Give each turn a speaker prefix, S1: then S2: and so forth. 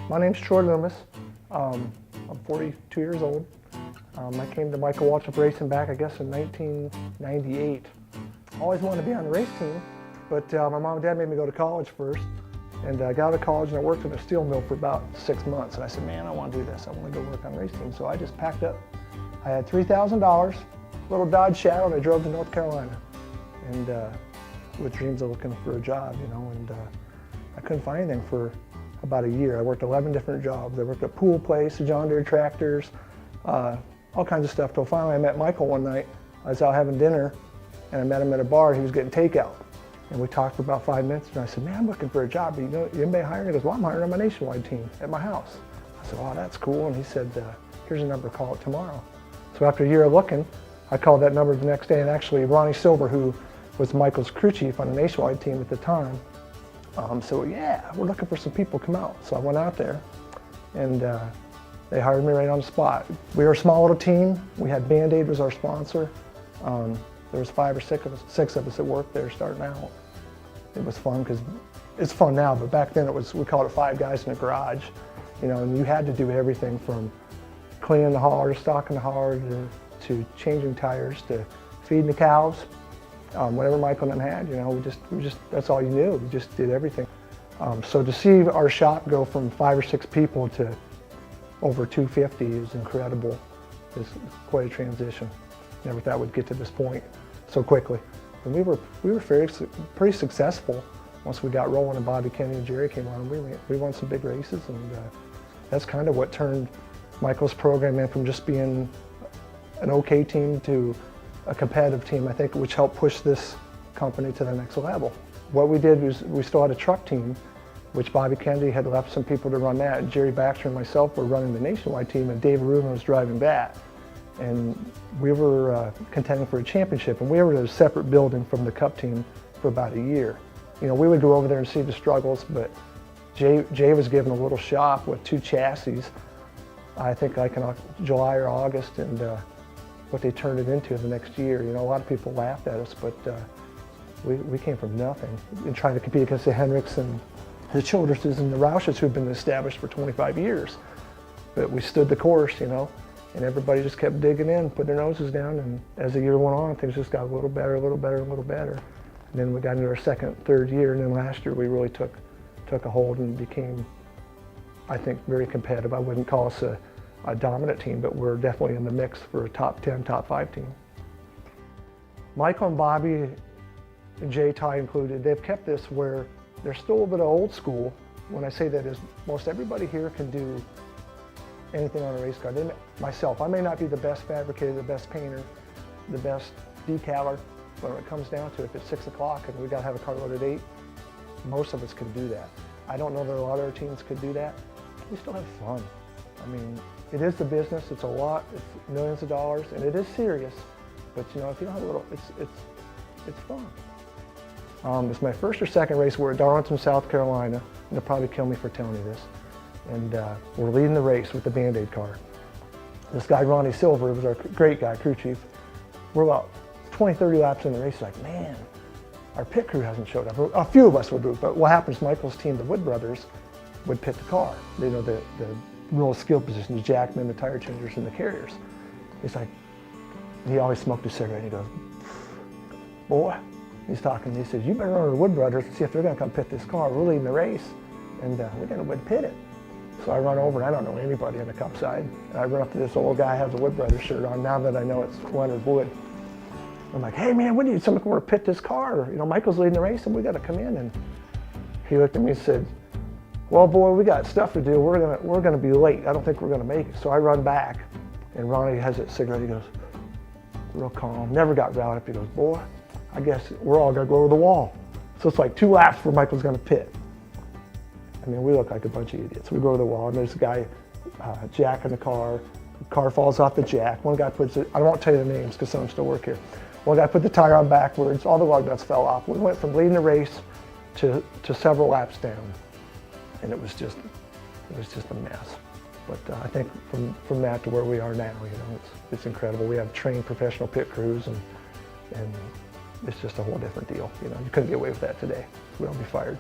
S1: My name's Troy Loomis. I'm 42 years old. I came to Michael Waltrip Racing back, I guess, in 1998. I always wanted to be on the race team, but my mom and dad made me go to college first. And I got out of college and I worked in a steel mill for about 6 months. And I said, man, I want to do this. I want to go work on the race team. So I just packed up. I had $3,000, little Dodge Shadow, and I drove to North Carolina. And with dreams of looking for a job, you know, and I couldn't find anything for about a year. I worked 11 different jobs. I worked at a pool place, John Deere tractors, all kinds of stuff. Till finally I met Michael one night. I was out having dinner and I met him at a bar. He was getting takeout. And we talked for about 5 minutes and I said, man, I'm looking for a job. But you know, anybody hiring? He goes, well, I'm hiring on my nationwide team at my house. I said, oh, that's cool. And he said, here's a number, call it tomorrow. So after a year of looking, I called that number the next day, and actually Ronnie Silver, who was Michael's crew chief on the nationwide team at the time, so yeah, we're looking for some people to come out. So I went out there and they hired me right on the spot. We were a small little team. We had Band-Aid was our sponsor. There was 5 or 6 of us that worked there starting out. It was fun because it's fun now, but back then it was, we called it 5 guys in a garage, you know, and you had to do everything from cleaning the hauler, stocking the hauler, to changing tires, to feeding the cows. Whatever Michael and them had, you know, we just that's all you knew. We just did everything. So to see our shop go from 5 or 6 people to over 250 is incredible. It's quite a transition. Never thought we'd get to this point so quickly. And we were pretty successful once we got rolling, and Bobby Kennedy and Jerry came on. We won some big races, and that's kind of what turned Michael's program in from just being an okay team to a competitive team, I think, which helped push this company to the next level. What we did was we still had a truck team, which Bobby Kennedy had left some people to run that. Jerry Baxter and myself were running the nationwide team, and Dave Rubin was driving that. And we were contending for a championship, and we were in a separate building from the Cup team for about a year. You know, we would go over there and see the struggles, but Jay was given a little shop with 2 chassis, I think like in July or August, and what they turned it into the next year. You know, a lot of people laughed at us, but we came from nothing and trying to compete against the Hendricks and the Childerses and the Roushes, who've been established for 25 years. But we stood the course, you know, and everybody just kept digging in, putting their noses down, and as the year went on, things just got a little better, a little better, a little better. And then we got into our second, third year, and then last year we really took a hold and became, I think, very competitive. I wouldn't call us a dominant team, but we're definitely in the mix for a top 10, top 5 team. Michael and Bobby, and Jay, Ty included, they've kept this where they're still a bit of old school. When I say that is, most everybody here can do anything on a race car. Myself, I may not be the best fabricator, the best painter, the best decaler, but when it comes down to it, if it's 6 o'clock and we got to have a car load at 8, most of us can do that. I don't know that a lot of our teams could do that. We still have fun. I mean, it is the business, it's a lot, it's millions of dollars, and it is serious, but you know, if you don't have a little, it's fun. It's my first or second race. We're at Darlington, South Carolina, and they'll probably kill me for telling you this. And we're leading the race with the Band-Aid car. This guy, Ronnie Silver, was our great guy, crew chief. We're about 20, 30 laps in the race, like, man, our pit crew hasn't showed up. A few of us would do, but what happens, Michael's team, the Wood Brothers, would pit the car. You know, the real skill positions, the jackmen, the tire changers, and the carriers. He's like, he always smoked a cigarette, and he goes, boy, he's talking, he says, you better run to the Wood Brothers and see if they're gonna come pit this car. We're leading the race, and we're gonna win pit it. So I run over, and I don't know anybody on the Cup side. And I run up to this old guy who has a Wood Brothers shirt on, now that I know it's Leonard Wood. I'm like, hey man, we need someone to come over and pit this car. You know, Michael's leading the race, and we gotta come in. And he looked at me and said, well, boy, we got stuff to do. We're gonna be late. I don't think we're gonna make it. So I run back, and Ronnie has that cigarette. He goes, real calm, never got riled up. He goes, boy, I guess we're all gonna go over the wall. So it's like 2 laps before Michael's gonna pit. I mean, we look like a bunch of idiots. We go to the wall, and there's a guy jacking the car falls off the jack. One guy puts it, I won't tell you the names because some of them still work here. One guy put the tire on backwards, all the lug nuts fell off. We went from leading the race to several laps down. And it was just a mess. But I think from that to where we are now, it's incredible. We have trained professional pit crews, and it's just a whole different deal. You couldn't get away with that today. We'd all be fired.